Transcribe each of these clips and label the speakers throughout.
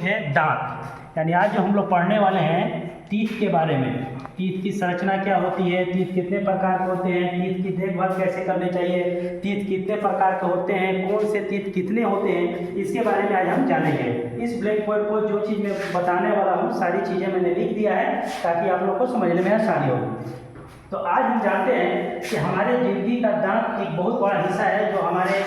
Speaker 1: है दांत। यानी आज जो हम लोग पढ़ने वाले हैं टीथ के बारे में, टीथ की संरचना क्या होती है, टीथ कितने प्रकार के होते हैं, टीथ की देखभाल कैसे करनी चाहिए, टीथ कितने प्रकार के होते हैं, कौन से टीथ कितने होते हैं, इसके बारे में आज हम जानेंगे। इस ब्लैक बोर्ड पर जो चीज़ मैं बताने वाला हूँ सारी चीज़ें मैंने लिख दिया है ताकि आप लोग को समझने में आसानी होगी। तो आज हम जानते हैं कि हमारे जिंदगी का दांत एक बहुत बड़ा हिस्सा है जो हमारे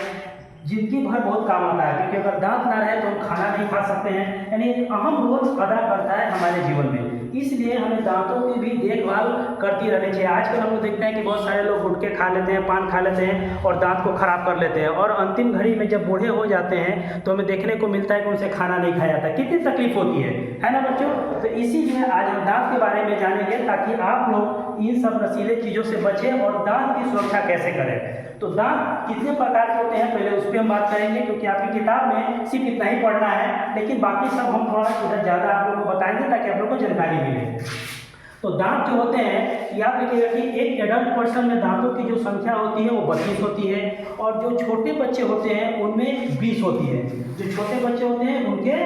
Speaker 1: जिंदगी भर बहुत काम आता है, क्योंकि अगर दांत ना रहे तो हम खाना नहीं खा सकते हैं, यानी एक अहम रोल अदा करता है हमारे जीवन में। इसलिए हमें दांतों की भी देखभाल करती रहनी चाहिए। आजकल हम लोग देखते हैं कि बहुत सारे लोग गुटखे खा लेते हैं, पान खा लेते हैं और दांत को खराब कर लेते हैं, और अंतिम घड़ी में जब बूढ़े हो जाते हैं तो हमें देखने को मिलता है कि उनसे खाना नहीं खाया जाता। कितनी तकलीफ होती है ना बच्चों। तो इसीलिए आज हम दांत के बारे में जानेंगे ताकि आप लोग इन सब नशीले चीज़ों से बचें और दांत की सुरक्षा कैसे करें। तो दांत कितने प्रकार के होते हैं पहले उस पर हम बात करेंगे, क्योंकि आपकी किताब में सिर्फ इतना ही पढ़ना है, लेकिन बाकी सब हम थोड़ा इधर ज़्यादा आप लोगों को बताएंगे ताकि आप लोगों को जानकारी मिले। तो दांत जो होते हैं याद रखिएगा कि एक एडल्ट पर्सन में दांतों की जो संख्या होती है वो 32 होती है, और जो छोटे बच्चे होते हैं उनमें 20 होती है। जो छोटे बच्चे होते हैं उनके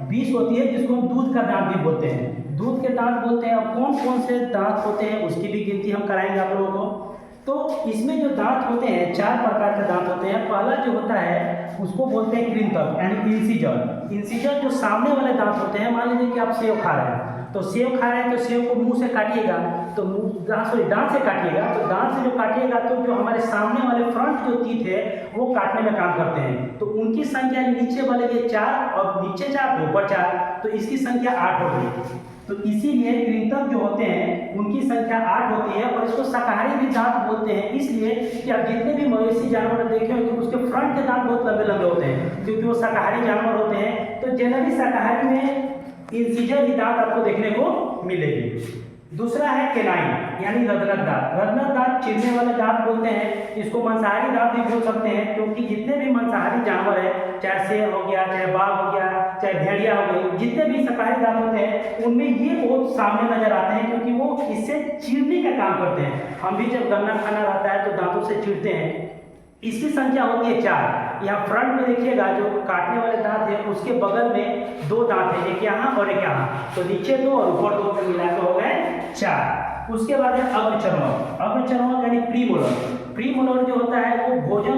Speaker 1: 20 होती है, जिसको हम दूध का दांत भी बोलते हैं, दूध के दांत बोलते हैं। अब कौन कौन से दांत होते हैं उसकी भी गिनती हम कराएंगे आप लोगों को। तो इसमें जो दांत होते हैं 4 प्रकार के दांत होते हैं। पहला जो होता है उसको बोलते हैं कृंतक यानी इंसिजर। इंसिजर जो सामने वाले दांत होते हैं, मान लीजिए कि आप सेव खा रहे हैं, तो सेव खा रहे हैं तो सेव को मुंह से काटिएगा, तो दांत से काटिएगा, तो दांत से जो काटिएगा तो जो हमारे सामने वाले फ्रंट जो टीथ है वो काटने में काम करते हैं। तो उनकी संख्या नीचे वाले ये 4 और नीचे 4 तो ऊपर 4, तो इसकी संख्या 8 हो गई। तो इसीलिए कृंतक जो होते हैं उनकी संख्या 8 होती है, और इसको शाकाहारी भी दांत बोलते हैं, इसलिए कि आप जितने भी मवेशी जानवर देखे होंगे उसके फ्रंट के दांत बहुत लंबे लंबे होते हैं, क्योंकि वो शाकाहारी जानवर होते हैं। तो जनरली शाकाहारी में इंसिजर ही दांत आपको देखने को मिलेगी। दूसरा है केनाइन यानी रदनत दांत। रदनत दांत चिरने वाले दांत बोलते हैं, इसको मांसाहारी दांत भी बोल सकते हैं, क्योंकि जितने भी मांसाहारी जानवर है, चाहे शेर हो गया, चाहे बाघ हो गया, चाहे भेड़िया हो गई, जितने भी शाकाहारी दांत होते हैं उनमें ये बहुत सामने नजर आते हैं, क्योंकि वो इससे चीरने का काम करते हैं। हम भी जब गन्ना खाना रहता है तो दांतों से चीरते हैं। इसकी संख्या होती है 4। यहाँ फ्रंट में देखिएगा जो काटने वाले दांत है उसके बगल में 2 दांत है, एक यहाँ और एक यहाँ, तो नीचे 2 और ऊपर 2 मिलाकर हो गए 4। उसके बाद है अग्रचर्मक। अग्रचर्मक यानी प्रीमोलर। प्रीमोलर जो होता है वो भोजन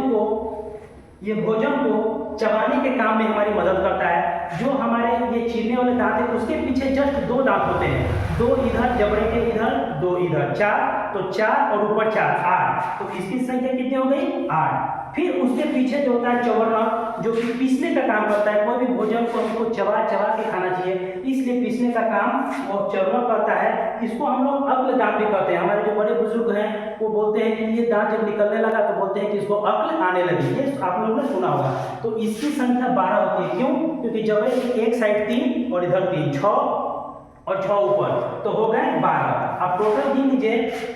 Speaker 1: को चबाने के काम में हमारी मदद करता है। जो हमारे ये चीरने वाले दांत है उसके पीछे जस्ट 2 दांत होते हैं, 2 इधर जबड़े के इधर, 2 इधर, 4, तो 4 और ऊपर 4 8, तो इसकी संख्या कितनी हो गई 8। फिर उसके पीछे जो होता है चौवरना, जो कि पीसने का काम करता है। कोई भी भोजन को हमको चबा के खाना चाहिए, इसलिए पीसने का काम वो चौवरना करता है। इसको हम लोग अक्ल दांत भी कहते हैं। हमारे जो बड़े बुजुर्ग हैं वो बोलते हैं कि ये दांत जब निकलने लगा तो बोलते हैं कि इसको अक्ल आने लगी, ये आप लोगों ने सुना होगा। तो इसकी संख्या 12 होती है। क्यों? क्योंकि जब एक साइड 3 और इधर 3, 6 और 6 ऊपर, तो हो गए 12। अब टोटल गिन लीजिए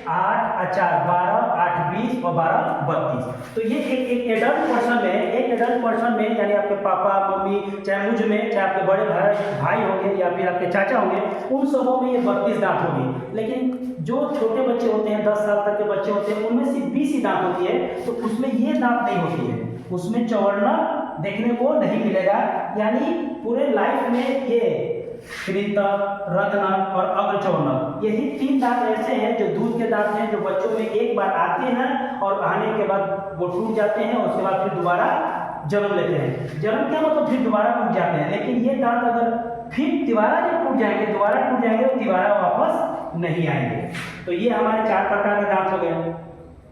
Speaker 1: 8 और 4 12, 8 20 और 12 32। तो ये एक एडल्ट पर्सन में यानी आपके पापा मम्मी, चाहे मुझ में, चाहे आपके बड़े भाई होंगे या फिर आपके चाचा होंगे, उन सबों में ये 32 दांत होगी। लेकिन जो छोटे बच्चे होते हैं 10 साल तक के बच्चे होते हैं उनमें सिर्फ 20 ही दांत होती है, तो उसमें ये दांत नहीं होती है, उसमें चौवरना देखने को नहीं मिलेगा। यानी पूरे लाइफ में ये कृंतक, रदनक और अग्रचर्मक, यही 3 दांत ऐसे हैं जो दूध के दांत हैं, जो बच्चों में एक बार आते हैं और आने के बाद वो टूट जाते हैं, और उसके बाद फिर दोबारा जन्म लेते हैं। जन्म क्या मतलब फिर दोबारा टूट जाते हैं, लेकिन ये दांत अगर फिर दोबारा जब दोबारा टूट जाएंगे तो दोबारा वापस नहीं आएंगे। तो ये हमारे 4 प्रकार के दांत हो गए।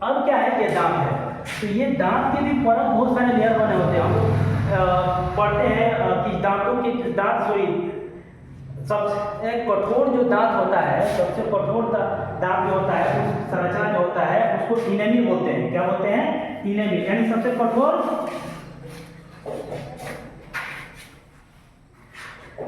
Speaker 1: अब क्या है, ये दांत है, तो ये दांत के भी परत बहुत सारे लेयर बने होते हैं। हम लोग पढ़ते हैं कि दांतों के सबसे कठोर जो दांत होता है, सबसे कठोर दांत जो होता है, उस संरचना जो होता है उसको इनेमी बोलते हैं। क्या बोलते हैं? इनेमी, यानी सबसे कठोर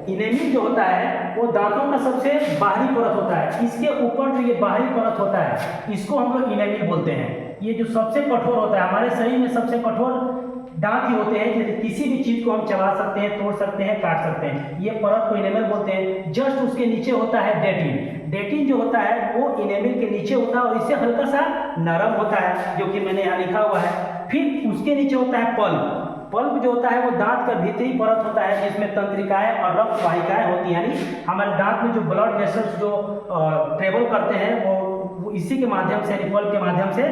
Speaker 1: इनेमी जो होता है वो दांतों का सबसे बाहरी परत होता है। इसके ऊपर जो ये बाहरी परत होता है इसको हम लोग इनेमी बोलते हैं। ये जो सबसे कठोर होता है, हमारे शरीर में सबसे कठोर दांत ही होते हैं, जैसे किसी भी चीज को हम चबा सकते हैं, तोड़ सकते हैं, काट सकते हैं। ये परत को इनेमल बोलते हैं। जस्ट उसके नीचे होता है डेटिन। डेटिन जो होता है वो इनेमल के नीचे होता है और इससे हल्का सा नरम होता है, जो कि मैंने यहाँ लिखा हुआ है। फिर उसके नीचे होता है पल्प। पल्प जो होता है वो दांत का भीतरी परत होता है जिसमें तंत्रिकाएं और रक्त वाहिकाएं होती हैं, यानी हमारे दांत में जो ब्लड वेसल्स जो ट्रेवल करते हैं वो इसी के माध्यम से, यानी पल्प के माध्यम से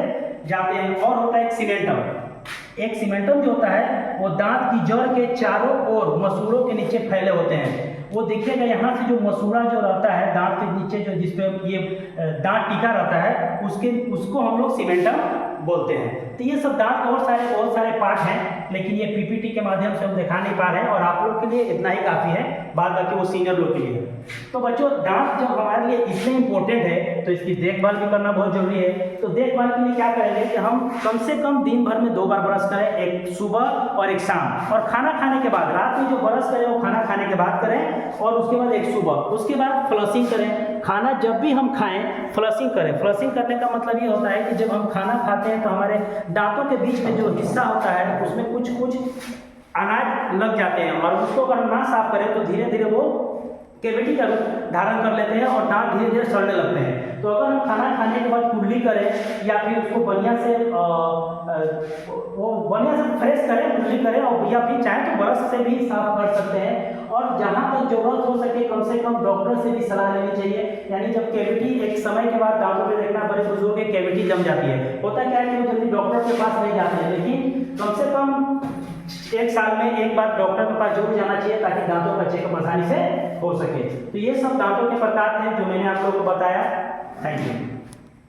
Speaker 1: जाते हैं। और होता है एक सीमेंटम। एक सीमेंटम जो होता है वो दांत की जड़ के चारों ओर मसूड़ों के नीचे फैले होते हैं। वो देखिएगा यहाँ से जो मसूड़ा जो रहता है दांत के नीचे, जो जिसपे ये दांत टिका रहता है, उसको हम लोग सीमेंटम बोलते हैं। तो ये सब दांत के बहुत सारे पार्ट हैं, लेकिन ये पीपीटी के माध्यम से हम दिखा नहीं पा रहे हैं और आप लोग के लिए इतना ही काफ़ी है, बाद बाकी वो सीनियर लोग के लिए। तो बच्चों, दांत जब हमारे लिए इतने इंपॉर्टेंट है तो इसकी देखभाल भी करना बहुत जरूरी है। तो देखभाल के लिए क्या करेंगे कि हम कम से कम दिन भर में 2 बार ब्रश करें, एक सुबह और एक शाम, और खाना खाने के बाद। रात में जो ब्रश करें वो खाना खाने के बाद करें और उसके बाद एक सुबह, उसके बाद फ्लशिंग करें। खाना जब भी हम खाएं फ्लशिंग करें। फ्लशिंग करने का मतलब ये होता है कि जब हम खाना खाते हैं तो हमारे दांतों के बीच में जो हिस्सा होता है उसमें कुछ अनाज लग जाते हैं, और उसको अगर हम ना साफ करें तो धीरे धीरे वो कैविटी का रूप धारण कर लेते हैं और दांत धीरे धीरे सड़ने लगते हैं। तो अगर हम खाना खाने के बाद कुल्ली करें या फिर उसको बढ़िया से फ्रेश करें, कुल्ली करें, और या फिर चाहे तो ब्रश से भी साफ कर सकते हैं। और जहाँ तक जरूरत हो सके कम से कम डॉक्टर से भी सलाह लेनी चाहिए। यानी जब कैविटी एक समय के बाद दांतों में देखना, बड़े बुजुर्ग के कैविटी जम जाती है, होता क्या है कि वो जल्दी डॉक्टर के पास नहीं जाते हैं, लेकिन कम से कम 1 साल में एक बार डॉक्टर के पास जरूर जाना चाहिए ताकि दांतों का चेकअप आसानी से हो सके। तो ये सब दांतों के प्रकार हैं जो मैंने आप लोगों को बताया। Thank you.